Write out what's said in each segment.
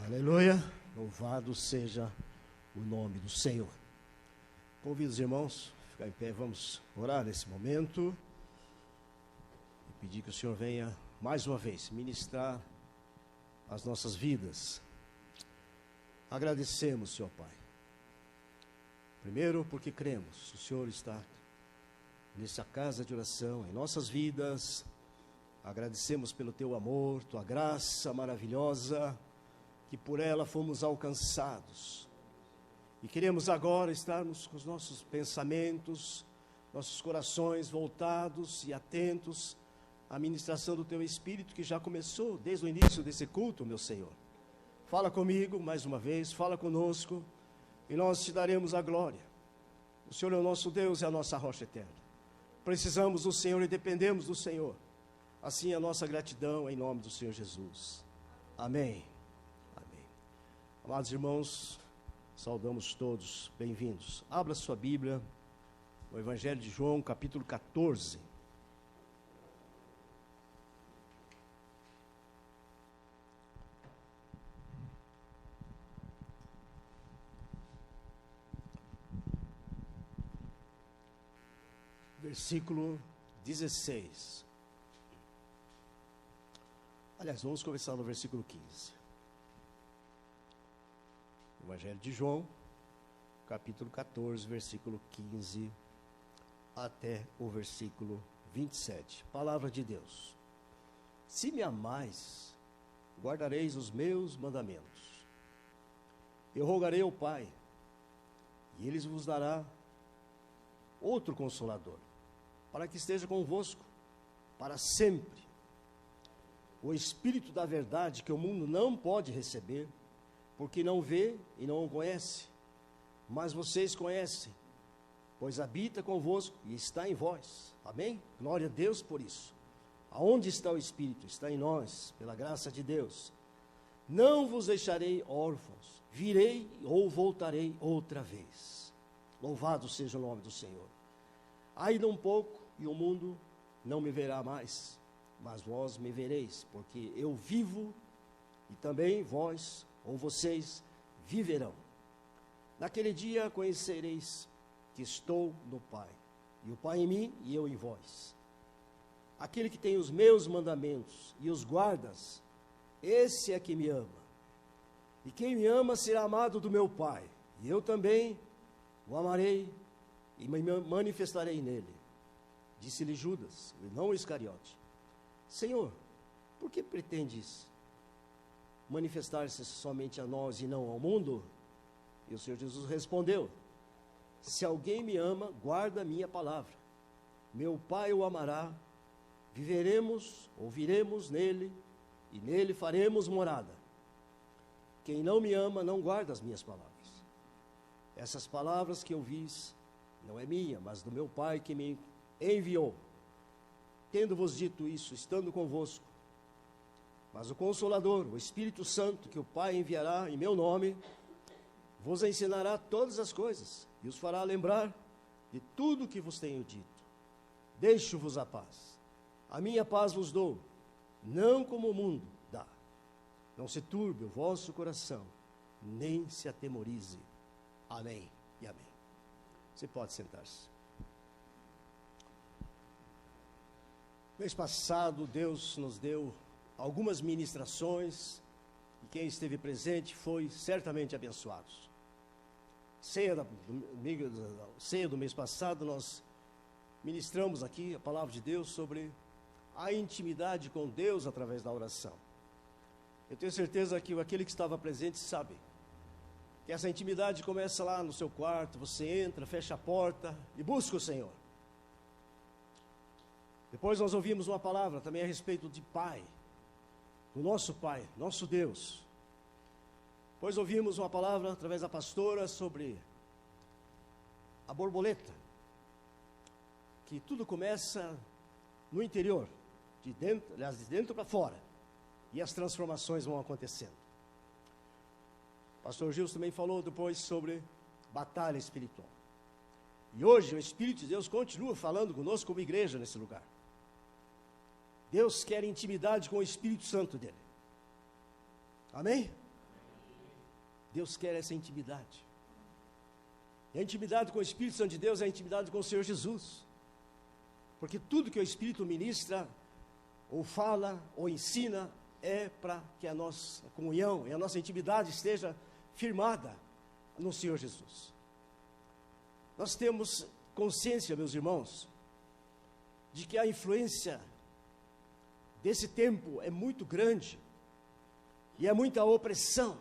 Aleluia, louvado seja o nome do Senhor. Convido os irmãos a ficar em pé, vamos orar nesse momento e pedir que o Senhor venha mais uma vez ministrar as nossas vidas. Agradecemos, Senhor Pai, primeiro porque cremos, o Senhor está nessa casa de oração, em nossas vidas. Agradecemos pelo Teu amor, Tua graça maravilhosa, que por ela fomos alcançados. E queremos agora estarmos com os nossos pensamentos, nossos corações voltados e atentos à ministração do Teu Espírito, que já começou desde o início desse culto, meu Senhor. Fala comigo mais uma vez, fala conosco, e nós Te daremos a glória. O Senhor é o nosso Deus e a nossa rocha eterna. Precisamos do Senhor e dependemos do Senhor. Assim a nossa gratidão em nome do Senhor Jesus. Amém. Amém. Amados irmãos, saudamos todos, bem-vindos. Abra sua Bíblia, o Evangelho de João, capítulo 14. Versículo 16. Aliás, vamos começar no versículo 15. Evangelho de João, capítulo 14, versículo 15 até o versículo 27. Palavra de Deus. Se me amais, guardareis os meus mandamentos. Eu rogarei ao Pai, e Ele vos dará outro Consolador, para que esteja convosco para sempre. O Espírito da verdade, que o mundo não pode receber, porque não vê e não o conhece, mas vocês conhecem, pois habita convosco e está em vós. Amém? Glória a Deus por isso. Aonde está o Espírito? Está em nós, pela graça de Deus. Não vos deixarei órfãos, virei ou voltarei outra vez. Louvado seja o nome do Senhor. Ainda um pouco e o mundo não me verá mais, mas vós me vereis, porque eu vivo e também vós ou vocês viverão. Naquele dia conhecereis que estou no Pai, e o Pai em mim e eu em vós. Aquele que tem os meus mandamentos e os guardas, esse é que me ama. E quem me ama será amado do meu Pai, e eu também o amarei e me manifestarei nele. Disse-lhe Judas, e não Iscariote: Senhor, por que pretendes manifestar-se somente a nós e não ao mundo? E o Senhor Jesus respondeu: se alguém me ama, guarda a minha palavra. Meu Pai o amará, viveremos, ouviremos nele, e nele faremos morada. Quem não me ama, não guarda as minhas palavras. Essas palavras que eu vis, não é minha, mas do meu Pai que me enviou. Tendo-vos dito isso, estando convosco, mas o Consolador, o Espírito Santo, que o Pai enviará em meu nome, vos ensinará todas as coisas, e os fará lembrar de tudo o que vos tenho dito. Deixo-vos a paz. A minha paz vos dou, não como o mundo dá. Não se turbe o vosso coração, nem se atemorize. Amém e amém. Você pode sentar-se. Mês passado, Deus nos deu algumas ministrações, e quem esteve presente foi certamente abençoado. Ceia do mês passado, nós ministramos aqui a palavra de Deus sobre a intimidade com Deus através da oração. Eu tenho certeza que aquele que estava presente sabe que essa intimidade começa lá no seu quarto. Você entra, fecha a porta e busca o Senhor. Depois nós ouvimos uma palavra também a respeito de Pai, do nosso Pai, nosso Deus. Depois ouvimos uma palavra através da pastora sobre a borboleta, que tudo começa no interior, de dentro para fora, e as transformações vão acontecendo. O pastor Gilson também falou depois sobre batalha espiritual. E hoje o Espírito de Deus continua falando conosco como igreja nesse lugar. Deus quer intimidade com o Espírito Santo dele. Amém? Deus quer essa intimidade. E a intimidade com o Espírito Santo de Deus é a intimidade com o Senhor Jesus. Porque tudo que o Espírito ministra, ou fala, ou ensina, é para que a nossa comunhão e a nossa intimidade esteja firmada no Senhor Jesus. Nós temos consciência, meus irmãos, de que a influência desse tempo é muito grande, e é muita opressão,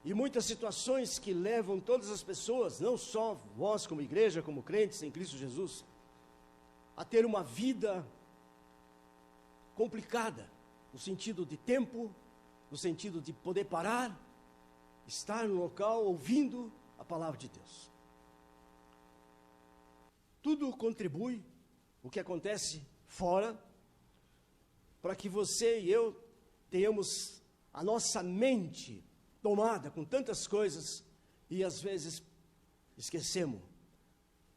e muitas situações que levam todas as pessoas, não só vós como igreja, como crentes em Cristo Jesus, a ter uma vida complicada, no sentido de tempo, no sentido de poder parar, estar no local ouvindo a palavra de Deus. Tudo contribui, o que acontece fora, para que você e eu tenhamos a nossa mente tomada com tantas coisas e às vezes esquecemos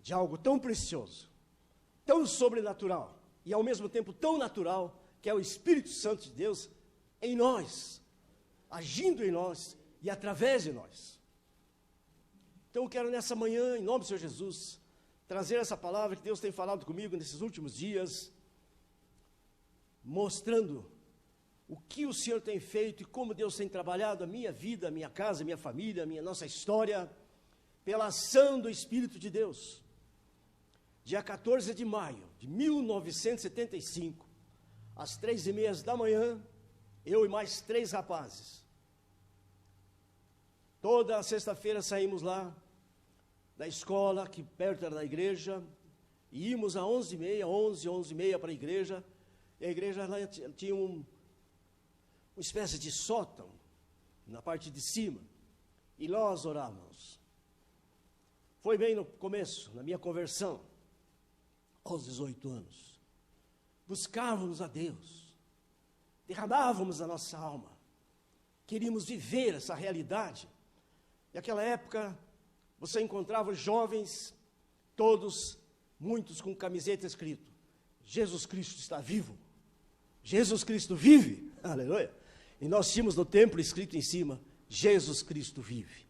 de algo tão precioso, tão sobrenatural e ao mesmo tempo tão natural, que é o Espírito Santo de Deus em nós, agindo em nós e através de nós. Então eu quero nessa manhã, em nome do Senhor Jesus, trazer essa palavra que Deus tem falado comigo nesses últimos dias, mostrando o que o Senhor tem feito e como Deus tem trabalhado a minha vida, a minha casa, a minha família, nossa história, pela ação do Espírito de Deus. Dia 14 de maio de 1975, às 3:30 da manhã, eu e mais 3 rapazes, toda sexta-feira saímos lá da escola, que perto era da igreja, e íamos às 11h30 para a igreja, e a igreja lá tinha uma espécie de sótão, na parte de cima, e nós orávamos. Foi bem no começo, na minha conversão, aos 18 anos, buscávamos a Deus, derramávamos a nossa alma, queríamos viver essa realidade. E naquela época, você encontrava jovens, todos, muitos com camiseta escrito: Jesus Cristo está vivo, Jesus Cristo vive, aleluia. E nós tínhamos no templo escrito em cima: Jesus Cristo vive.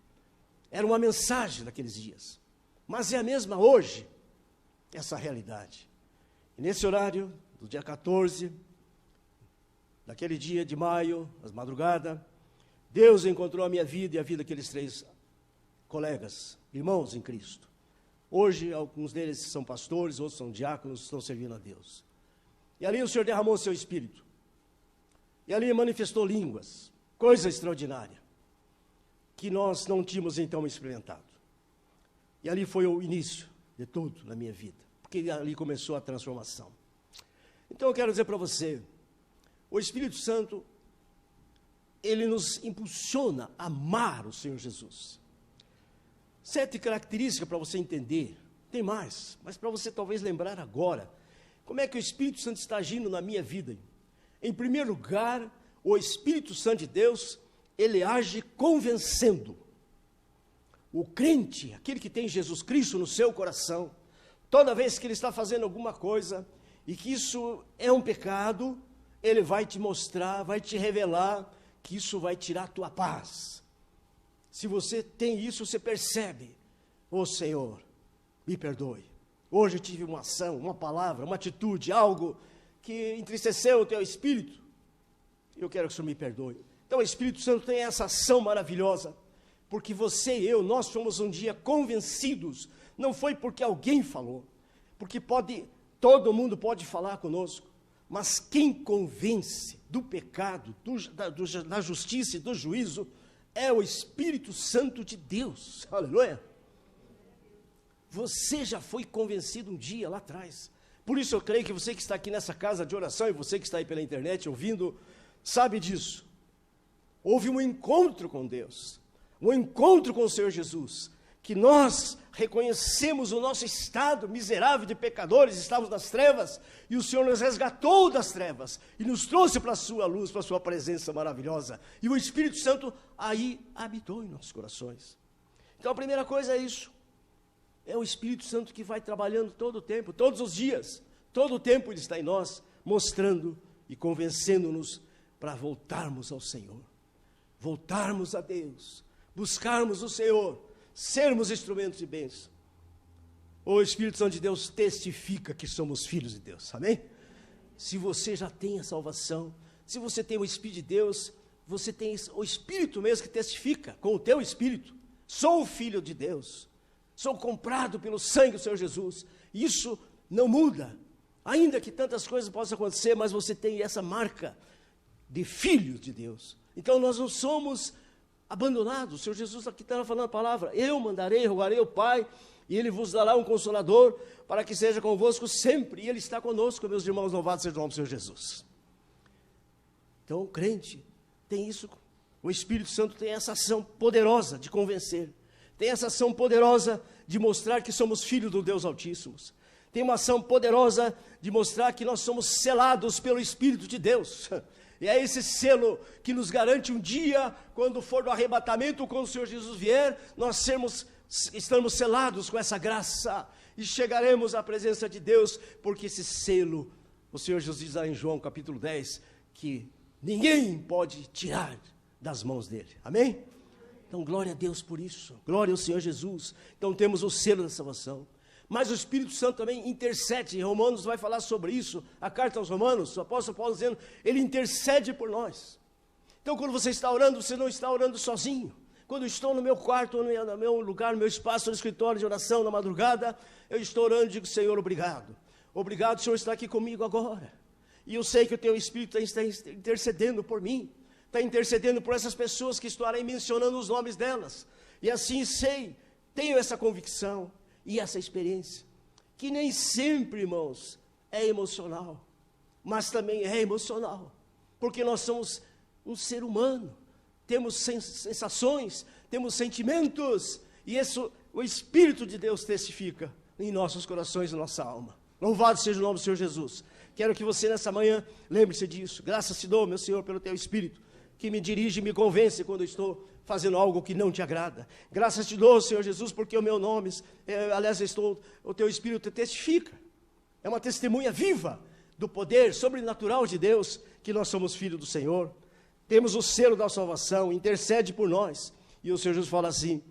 Era uma mensagem naqueles dias, mas é a mesma hoje, essa realidade. E nesse horário, do dia 14, daquele dia de maio, às madrugadas, Deus encontrou a minha vida e a vida daqueles 3 colegas, irmãos em Cristo. Hoje, alguns deles são pastores, outros são diáconos, estão servindo a Deus. E ali o Senhor derramou o seu Espírito. E ali manifestou línguas, coisa extraordinária, que nós não tínhamos então experimentado. E ali foi o início de tudo na minha vida, porque ali começou a transformação. Então eu quero dizer para você, o Espírito Santo, ele nos impulsiona a amar o Senhor Jesus. 7 características para você entender, tem mais, mas para você talvez lembrar agora, como é que o Espírito Santo está agindo na minha vida. Em primeiro lugar, o Espírito Santo de Deus, ele age convencendo. O crente, aquele que tem Jesus Cristo no seu coração, toda vez que ele está fazendo alguma coisa, e que isso é um pecado, ele vai te mostrar, vai te revelar, que isso vai tirar a tua paz. Se você tem isso, você percebe: ô Senhor, me perdoe. Hoje eu tive uma ação, uma palavra, uma atitude, algo que entristeceu o teu espírito. Eu quero que o Senhor me perdoe. Então o Espírito Santo tem essa ação maravilhosa, porque você e eu, nós fomos um dia convencidos. Não foi porque alguém falou, porque todo mundo pode falar conosco, mas quem convence do pecado, da justiça e do juízo, é o Espírito Santo de Deus, aleluia. Você já foi convencido um dia lá atrás. Por isso eu creio que você que está aqui nessa casa de oração, e você que está aí pela internet ouvindo, sabe disso. Houve um encontro com Deus, um encontro com o Senhor Jesus, que nós reconhecemos o nosso estado miserável de pecadores, estávamos nas trevas, e o Senhor nos resgatou das trevas, e nos trouxe para a sua luz, para a sua presença maravilhosa, e o Espírito Santo aí habitou em nossos corações. Então a primeira coisa é isso, é o Espírito Santo que vai trabalhando todo o tempo, todos os dias, todo o tempo ele está em nós, mostrando e convencendo-nos para voltarmos ao Senhor, voltarmos a Deus, buscarmos o Senhor, sermos instrumentos de bênção. O Espírito Santo de Deus testifica que somos filhos de Deus, amém? Se você já tem a salvação, se você tem o Espírito de Deus, você tem o Espírito mesmo que testifica com o teu Espírito. Sou filho de Deus, sou comprado pelo sangue do Senhor Jesus. Isso não muda, ainda que tantas coisas possam acontecer, mas você tem essa marca de filho de Deus. Então nós não somos abandonados. O Senhor Jesus aqui está falando a palavra: eu mandarei, rogarei ao Pai, e Ele vos dará um Consolador, para que seja convosco sempre. E Ele está conosco, meus irmãos, louvado seja o nome do Senhor Jesus. Então o crente tem isso. O Espírito Santo tem essa ação poderosa de convencer, tem essa ação poderosa de mostrar que somos filhos do Deus Altíssimo, tem uma ação poderosa de mostrar que nós somos selados pelo Espírito de Deus, e é esse selo que nos garante um dia, quando for do arrebatamento, quando o Senhor Jesus vier, nós estamos selados com essa graça, e chegaremos à presença de Deus, porque esse selo, o Senhor Jesus diz lá em João capítulo 10, que ninguém pode tirar das mãos dele, amém? Então glória a Deus por isso, glória ao Senhor Jesus. Então temos o selo da salvação, mas o Espírito Santo também intercede. Em Romanos vai falar sobre isso, a carta aos Romanos, o apóstolo Paulo dizendo, ele intercede por nós. Então quando você está orando, você não está orando sozinho. Quando eu estou no meu quarto, no meu lugar, no meu espaço, no escritório de oração, na madrugada, eu estou orando e digo: Senhor, obrigado, obrigado, Senhor, está aqui comigo agora, e eu sei que o teu Espírito está intercedendo por mim, está intercedendo por essas pessoas que estarei mencionando os nomes delas, e assim sei, tenho essa convicção e essa experiência, que nem sempre, irmãos, é emocional, mas também é emocional, porque nós somos um ser humano, temos sensações, temos sentimentos, e isso o Espírito de Deus testifica em nossos corações e nossa alma. Louvado seja o nome do Senhor Jesus. Quero que você nessa manhã lembre-se disso. Graças te dou, meu Senhor, pelo teu Espírito, que me dirige e me convence quando eu estou fazendo algo que não te agrada. Graças te dou, Senhor Jesus, porque o meu nome, o teu Espírito testifica. É uma testemunha viva do poder sobrenatural de Deus, que nós somos filhos do Senhor. Temos o selo da salvação, intercede por nós. E o Senhor Jesus fala assim: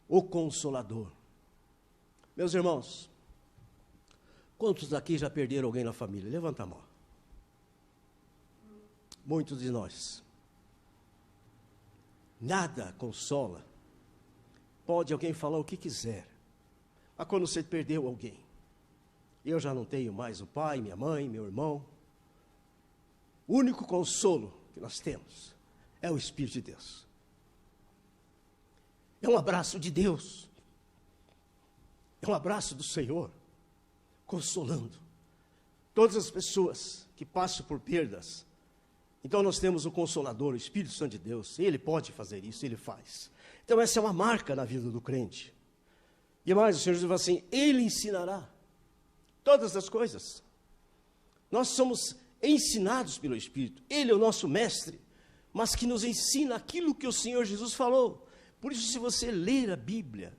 o Consolador. Meus irmãos, quantos daqui já perderam alguém na família? Levanta a mão. Muitos de nós. Nada consola. Pode alguém falar o que quiser. Mas quando você perdeu alguém, eu já não tenho mais o pai, minha mãe, meu irmão. O único consolo que nós temos é o Espírito de Deus. É um abraço de Deus. É um abraço do Senhor, consolando todas as pessoas que passam por perdas. Então nós temos o Consolador, o Espírito Santo de Deus. Ele pode fazer isso, Ele faz. Então essa é uma marca na vida do crente. E mais, o Senhor Jesus fala assim: Ele ensinará todas as coisas. Nós somos ensinados pelo Espírito. Ele é o nosso mestre, mas que nos ensina aquilo que o Senhor Jesus falou. Por isso, se você ler a Bíblia,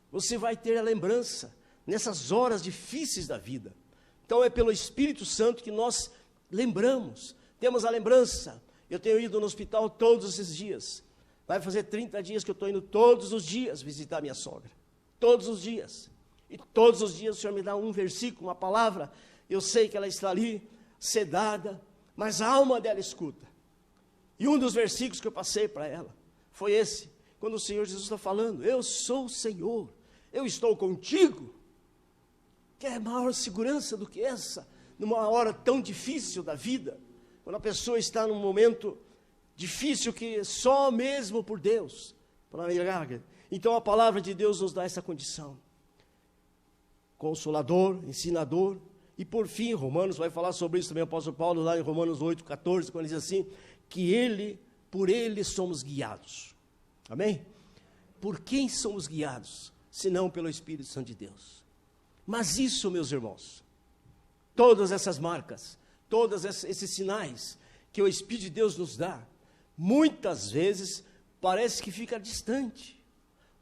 você vai ter a lembrança nessas horas difíceis da vida. Então é pelo Espírito Santo que nós lembramos, temos a lembrança. Eu tenho ido no hospital todos esses dias. Vai fazer 30 dias que eu estou indo todos os dias visitar minha sogra. Todos os dias. E todos os dias o Senhor me dá um versículo, uma palavra. Eu sei que ela está ali, sedada, mas a alma dela escuta. E um dos versículos que eu passei para ela foi esse, quando o Senhor Jesus está falando: eu sou o Senhor, eu estou contigo. Quer maior segurança do que essa, numa hora tão difícil da vida, quando a pessoa está num momento difícil, que só mesmo por Deus, então a palavra de Deus nos dá essa condição. Consolador, ensinador. E por fim, Romanos vai falar sobre isso também, o apóstolo Paulo, lá em Romanos 8,14, quando diz assim, que por ele somos guiados. Amém? Por quem somos guiados, senão pelo Espírito Santo de Deus? Mas isso, meus irmãos, todas essas marcas, todos esses sinais que o Espírito de Deus nos dá, muitas vezes parece que fica distante,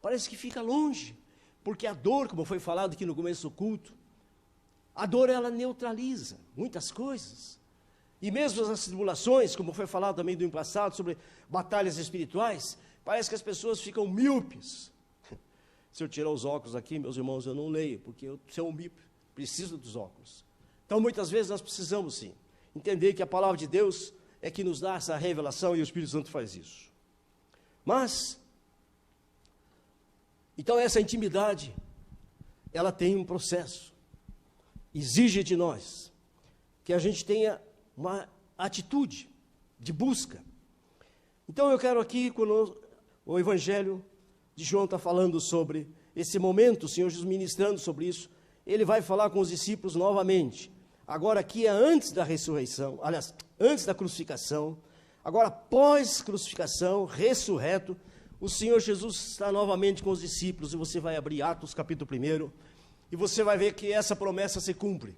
parece que fica longe, porque a dor, como foi falado aqui no começo do culto, a dor ela neutraliza muitas coisas. E mesmo as tribulações, como foi falado também do ano passado, sobre batalhas espirituais, parece que as pessoas ficam míopes. Se eu tirar os óculos aqui, meus irmãos, eu não leio, porque eu sou um míope, preciso dos óculos. Então, muitas vezes nós precisamos, sim, entender que a palavra de Deus é que nos dá essa revelação e o Espírito Santo faz isso. Mas, então essa intimidade, ela tem um processo. Exige de nós que a gente tenha uma atitude de busca. Então eu quero aqui, quando o Evangelho de João está falando sobre esse momento, o Senhor Jesus ministrando sobre isso, ele vai falar com os discípulos novamente. Agora aqui é antes da ressurreição, aliás, antes da crucificação, agora após crucificação, ressurreto, o Senhor Jesus está novamente com os discípulos, e você vai abrir Atos capítulo 1, e você vai ver que essa promessa se cumpre.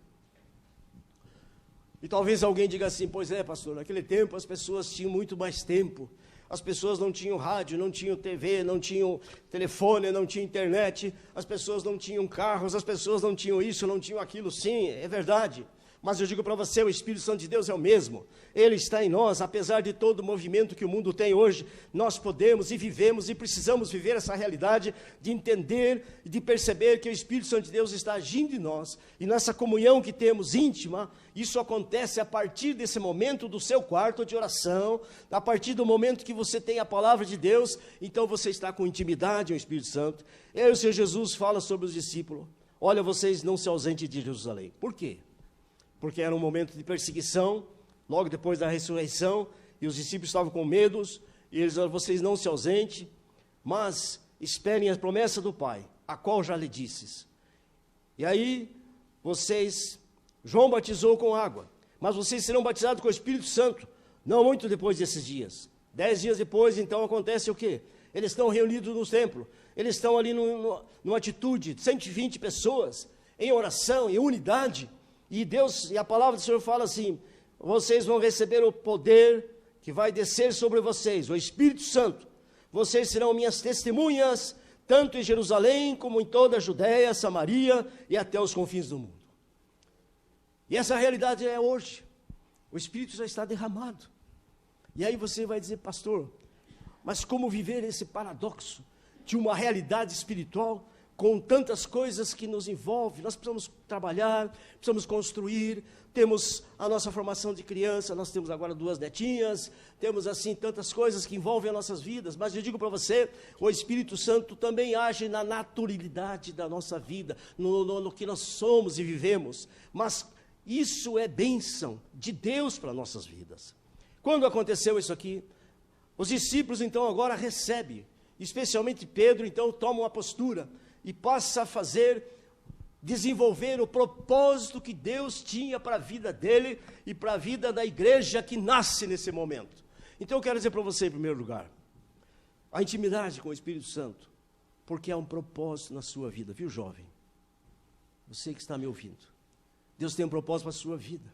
E talvez alguém diga assim, pois é, pastor, naquele tempo as pessoas tinham muito mais tempo, as pessoas não tinham rádio, não tinham TV, não tinham telefone, não tinham internet, as pessoas não tinham carros, as pessoas não tinham isso, não tinham aquilo. Sim, é verdade. Mas eu digo para você, o Espírito Santo de Deus é o mesmo. Ele está em nós, apesar de todo o movimento que o mundo tem hoje, nós podemos e vivemos e precisamos viver essa realidade de entender e de perceber que o Espírito Santo de Deus está agindo em nós. E nessa comunhão que temos íntima, isso acontece a partir desse momento do seu quarto de oração, a partir do momento que você tem a palavra de Deus, então você está com intimidade com o Espírito Santo. E aí o Senhor Jesus fala sobre os discípulos, olha, vocês não se ausentem de Jerusalém. Por quê? Porque era um momento de perseguição, logo depois da ressurreição, e os discípulos estavam com medos, e eles disseram, vocês não se ausentem, mas esperem a promessa do Pai, a qual já lhe disses. E aí, João batizou com água, mas vocês serão batizados com o Espírito Santo, não muito depois desses dias. 10 dias depois, então, acontece o quê? Eles estão reunidos no templo, eles estão ali numa atitude, 120 pessoas, em oração, em unidade. E Deus, e a palavra do Senhor fala assim, vocês vão receber o poder que vai descer sobre vocês, o Espírito Santo. Vocês serão minhas testemunhas, tanto em Jerusalém, como em toda a Judéia, Samaria e até os confins do mundo. E essa realidade é hoje. O Espírito já está derramado. E aí você vai dizer, pastor, mas como viver esse paradoxo de uma realidade espiritual com tantas coisas que nos envolvem? Nós precisamos trabalhar, precisamos construir, temos a nossa formação de criança, nós temos agora 2 netinhas, temos assim tantas coisas que envolvem as nossas vidas, mas eu digo para você, o Espírito Santo também age na naturalidade da nossa vida, no que nós somos e vivemos, mas isso é bênção de Deus para nossas vidas. Quando aconteceu isso aqui, os discípulos então agora recebem, especialmente Pedro, então toma uma postura, e passa a desenvolver o propósito que Deus tinha para a vida dele e para a vida da igreja que nasce nesse momento. Então eu quero dizer para você, em primeiro lugar, a intimidade com o Espírito Santo, porque há um propósito na sua vida, viu, jovem? Você que está me ouvindo, Deus tem um propósito para a sua vida.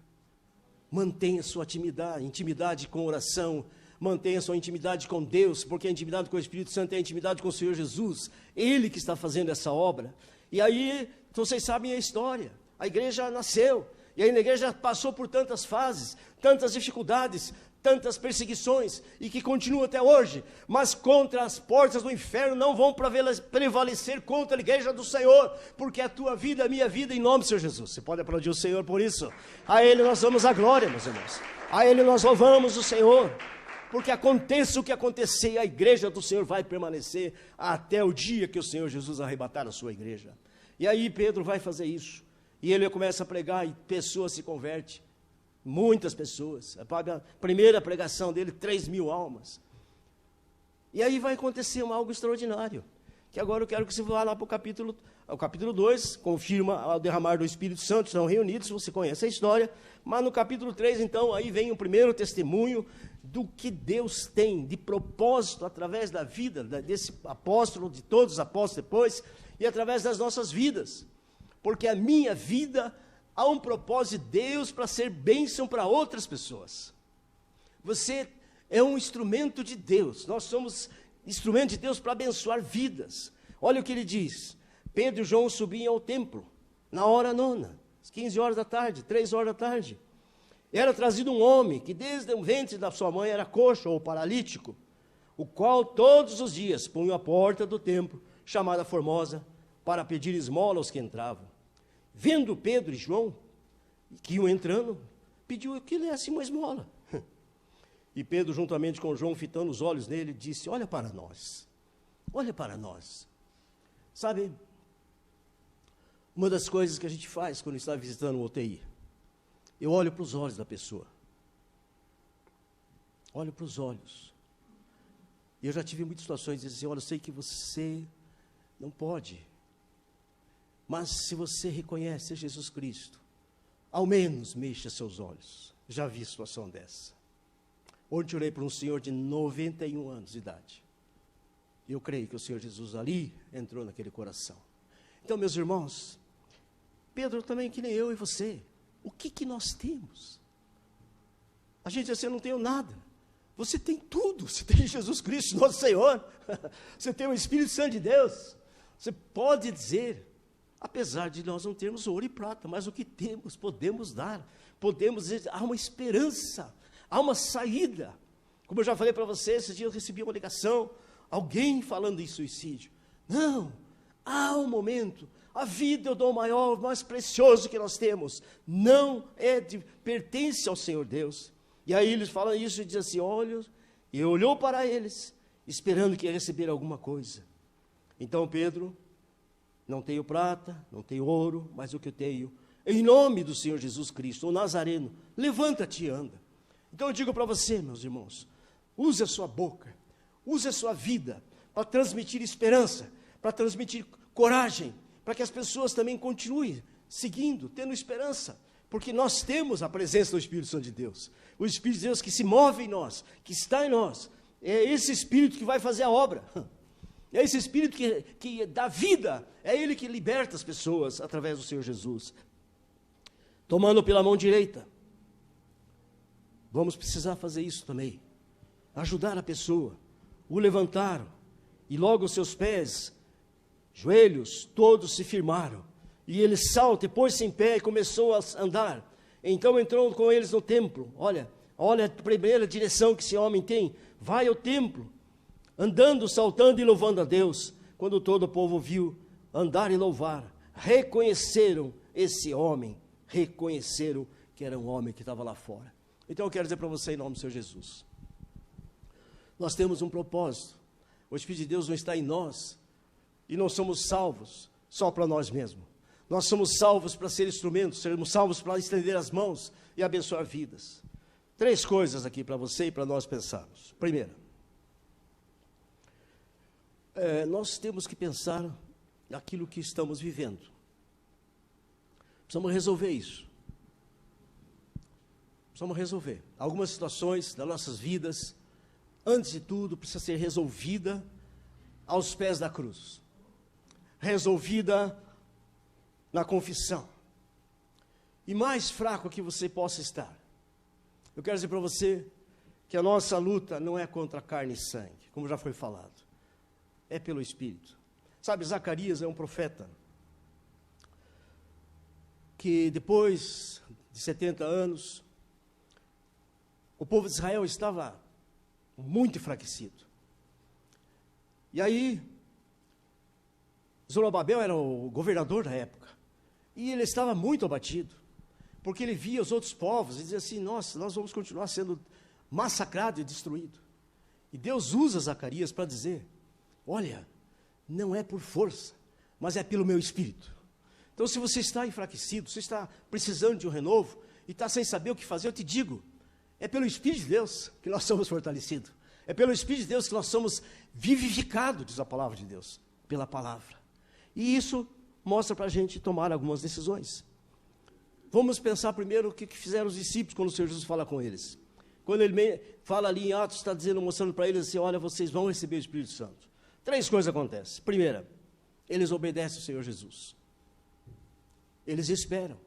Mantenha sua intimidade com oração, mantenha sua intimidade com Deus, porque a intimidade com o Espírito Santo é a intimidade com o Senhor Jesus, Ele que está fazendo essa obra. E aí, vocês sabem a história, a igreja nasceu, e aí a igreja passou por tantas fases, tantas dificuldades, tantas perseguições, e que continua até hoje, mas contra as portas do inferno não vão prevalecer contra a igreja do Senhor, porque é a tua vida, a minha vida, em nome do Senhor Jesus. Você pode aplaudir o Senhor por isso? A Ele nós damos a glória, meus irmãos, a Ele nós louvamos o Senhor, porque aconteça o que acontecer, a igreja do Senhor vai permanecer até o dia que o Senhor Jesus arrebatar a sua igreja. E aí Pedro vai fazer isso, e ele começa a pregar, e pessoas se convertem, muitas pessoas. A primeira pregação dele, 3.000 almas. E aí vai acontecer algo extraordinário, que agora eu quero que você vá lá para o capítulo 2, confirma o derramar do Espírito Santo, estão reunidos, você conhece a história, mas no capítulo 3, então, aí vem o primeiro testemunho do que Deus tem de propósito através da vida desse apóstolo, de todos os apóstolos depois, e através das nossas vidas, porque a minha vida há um propósito de Deus para ser bênção para outras pessoas. Você é um instrumento de Deus, nós somos instrumento de Deus para abençoar vidas. Olha o que ele diz, Pedro e João subiam ao templo, na hora 9, às 15 horas da tarde, 3 horas da tarde, era trazido um homem que desde o ventre da sua mãe era coxo ou paralítico, o qual todos os dias punha a porta do templo, chamada Formosa, para pedir esmola aos que entravam. Vendo Pedro e João, que iam entrando, pediu que desse uma esmola. E Pedro, juntamente com João, fitando os olhos nele, disse: olha para nós, olha para nós. Sabe, uma das coisas que a gente faz quando está visitando o UTI, eu olho para os olhos da pessoa. Olho para os olhos. E eu já tive muitas situações de dizer: olha, eu sei que você não pode, mas se você reconhece Jesus Cristo, ao menos mexa seus olhos. Já vi situação dessa. Ontem orei para um senhor de 91 anos de idade. Eu creio que o Senhor Jesus ali entrou naquele coração. Então, meus irmãos, Pedro também, que nem eu e você, o que nós temos? A gente assim, eu não tenho nada. Você tem tudo. Você tem Jesus Cristo, nosso Senhor. Você tem o Espírito Santo de Deus. Você pode dizer, apesar de nós não termos ouro e prata, mas o que temos, podemos dar. Podemos dizer, há uma esperança, há uma saída. Como eu já falei para vocês, esse dia eu recebi uma ligação, alguém falando em suicídio. Não, há um momento. A vida eu dou o maior, o mais precioso que nós temos. Não pertence ao Senhor Deus. E aí eles falam isso e dizem assim: olha, e olhou para eles, esperando que ia receber alguma coisa. Então Pedro: não tenho prata, não tenho ouro, mas o que eu tenho, em nome do Senhor Jesus Cristo, o Nazareno, levanta-te e anda. Então eu digo para você, meus irmãos, use a sua boca, use a sua vida para transmitir esperança, para transmitir coragem, para que as pessoas também continuem seguindo, tendo esperança, porque nós temos a presença do Espírito Santo de Deus. O Espírito de Deus que se move em nós, que está em nós, é esse Espírito que vai fazer a obra. É esse Espírito que dá vida, é Ele que liberta as pessoas através do Senhor Jesus. Tomando pela mão direita, vamos precisar fazer isso também, ajudar a pessoa, o levantaram, e logo os seus pés, joelhos, todos se firmaram, e ele salta e pôs-se em pé e começou a andar. Então entrou com eles no templo. Olha a primeira direção que esse homem tem, vai ao templo, andando, saltando e louvando a Deus. Quando todo o povo viu andar e louvar, reconheceram esse homem, reconheceram que era um homem que estava lá fora. Então eu quero dizer para você, em nome do Senhor Jesus, nós temos um propósito. O Espírito de Deus não está em nós, e não somos salvos só para nós mesmos. Nós somos salvos para ser instrumentos, sermos salvos para estender as mãos e abençoar vidas. 3 coisas aqui para você e para nós pensarmos. Primeira, nós temos que pensar naquilo que estamos vivendo. Precisamos resolver isso. Precisamos resolver. Algumas situações das nossas vidas, antes de tudo, precisa ser resolvida aos pés da cruz. Resolvida na confissão. E mais fraco que você possa estar, eu quero dizer para você que a nossa luta não é contra carne e sangue, como já foi falado, é pelo Espírito. Sabe, Zacarias é um profeta que depois de 70 anos, o povo de Israel estava muito enfraquecido. E aí, Zorobabel era o governador da época, e ele estava muito abatido, porque ele via os outros povos e dizia assim: nossa, nós vamos continuar sendo massacrados e destruídos. E Deus usa Zacarias para dizer: olha, não é por força, mas é pelo meu Espírito. Então, se você está enfraquecido, se está precisando de um renovo, e está sem saber o que fazer, eu te digo, é pelo Espírito de Deus que nós somos fortalecidos. É pelo Espírito de Deus que nós somos vivificados, diz a palavra de Deus, pela palavra. E isso mostra para a gente tomar algumas decisões. Vamos pensar primeiro o que fizeram os discípulos quando o Senhor Jesus fala com eles. Quando ele fala ali em Atos, está dizendo, mostrando para eles assim: olha, vocês vão receber o Espírito Santo. 3 coisas acontecem. Primeira, eles obedecem ao Senhor Jesus. Eles esperam.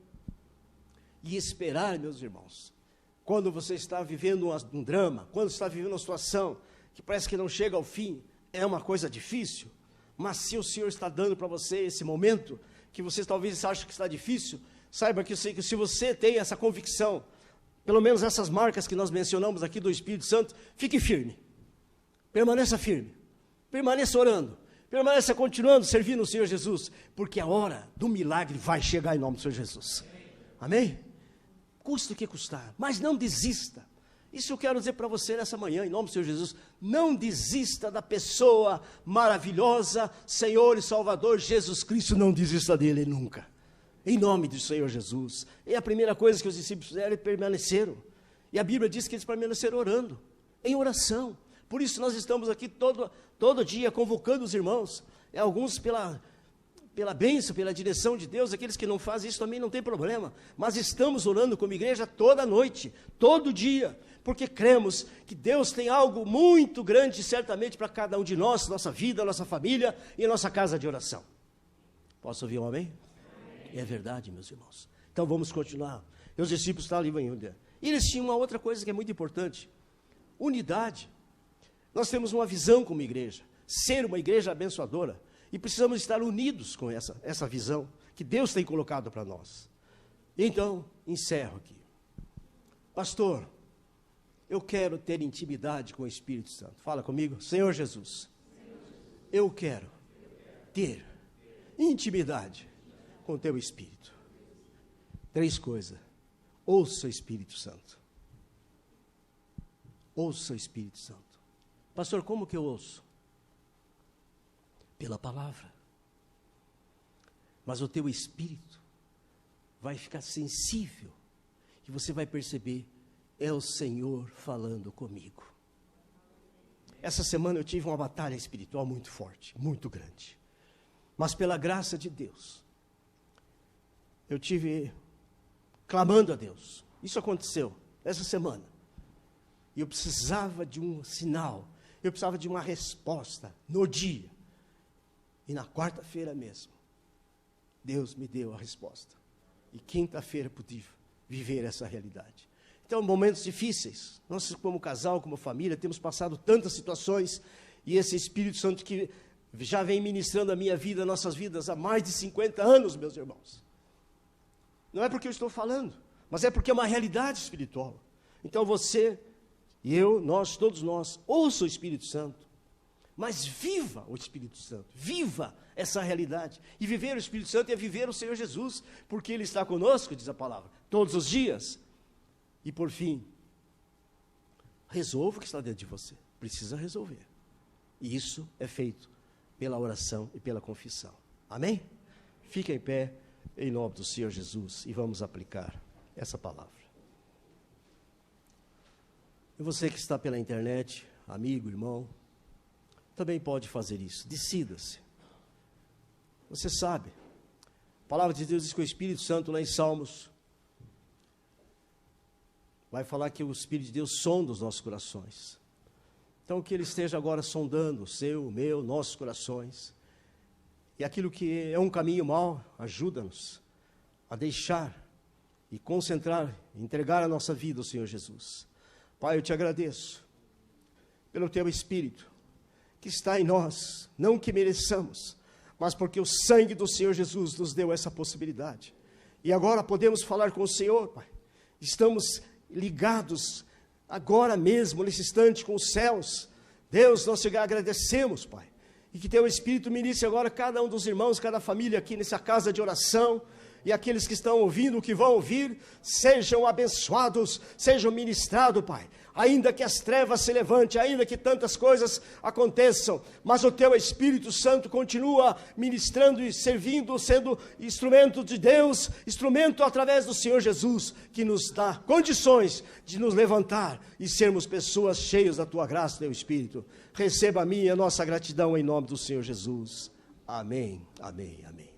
E esperar, meus irmãos, quando você está vivendo um drama, quando está vivendo uma situação que parece que não chega ao fim, é uma coisa difícil. Mas se o Senhor está dando para você esse momento, que você talvez ache que está difícil, saiba que se você tem essa convicção pelo menos essas marcas que nós mencionamos aqui do Espírito Santo, fique firme. Permaneça firme. Permaneça orando. Permaneça continuando servindo o Senhor Jesus, porque a hora do milagre vai chegar em nome do Senhor Jesus. Amém? Custe o que custar, mas não desista. Isso eu quero dizer para você nessa manhã, em nome do Senhor Jesus. Não desista da pessoa maravilhosa, Senhor e Salvador Jesus Cristo. Não desista dele nunca. Em nome do Senhor Jesus. E a primeira coisa que os discípulos fizeram é permaneceram. E a Bíblia diz que eles permaneceram orando, em oração. Por isso nós estamos aqui todo dia convocando os irmãos. Alguns pela bênção, pela direção de Deus. Aqueles que não fazem isso também não tem problema. Mas estamos orando como igreja toda noite, todo dia. Porque cremos que Deus tem algo muito grande, certamente, para cada um de nós, nossa vida, nossa família e nossa casa de oração. Posso ouvir um amém? Amém. É verdade, meus irmãos. Então vamos continuar. Os discípulos estavam ali em Judéia. E eles tinham uma outra coisa que é muito importante: unidade. Nós temos uma visão como igreja, ser uma igreja abençoadora, e precisamos estar unidos com essa visão que Deus tem colocado para nós. Então, encerro aqui. Pastor, eu quero ter intimidade com o Espírito Santo. Fala comigo. Senhor Jesus, eu quero ter intimidade com o teu Espírito. 3 coisas. Ouça o Espírito Santo. Ouça o Espírito Santo. Pastor, como que eu ouço? Pela palavra. Mas o teu espírito vai ficar sensível e você vai perceber, é o Senhor falando comigo. Essa semana eu tive uma batalha espiritual muito forte, muito grande. Mas pela graça de Deus, eu tive clamando a Deus. Isso aconteceu essa semana. E eu precisava de um sinal, eu precisava de uma resposta no dia. E na quarta-feira mesmo, Deus me deu a resposta. E quinta-feira pude viver essa realidade. Então, momentos difíceis. Nós, como casal, como família, temos passado tantas situações. E esse Espírito Santo que já vem ministrando a minha vida, nossas vidas, há mais de 50 anos, meus irmãos. Não é porque eu estou falando, mas é porque é uma realidade espiritual. Então, você e eu, nós, todos nós, ouça o Espírito Santo. Mas viva o Espírito Santo, viva essa realidade. E viver o Espírito Santo é viver o Senhor Jesus, porque Ele está conosco, diz a palavra, todos os dias. E por fim, resolva o que está dentro de você, precisa resolver. E isso é feito pela oração e pela confissão. Amém? Fique em pé, em nome do Senhor Jesus, e vamos aplicar essa palavra. E você que está pela internet, amigo, irmão, também pode fazer isso. Decida-se. Você sabe, a palavra de Deus diz que o Espírito Santo, lá em Salmos, vai falar que o Espírito de Deus sonda os nossos corações. Então, que Ele esteja agora sondando o seu, o meu, nossos corações. E aquilo que é um caminho mau, ajuda-nos a deixar e concentrar, entregar a nossa vida ao Senhor Jesus. Pai, eu te agradeço pelo teu Espírito que está em nós, não que mereçamos, mas porque o sangue do Senhor Jesus nos deu essa possibilidade. E agora podemos falar com o Senhor, Pai. Estamos ligados agora mesmo, nesse instante, com os céus. Deus, nós te agradecemos, Pai. E que teu Espírito ministre agora cada um dos irmãos, cada família aqui nessa casa de oração. E aqueles que estão ouvindo, que vão ouvir, sejam abençoados, sejam ministrados, Pai. Ainda que as trevas se levantem, ainda que tantas coisas aconteçam, mas o teu Espírito Santo continua ministrando e servindo, sendo instrumento de Deus, instrumento através do Senhor Jesus, que nos dá condições de nos levantar e sermos pessoas cheias da tua graça, teu Espírito. Receba a minha e a nossa gratidão em nome do Senhor Jesus. Amém, amém, amém.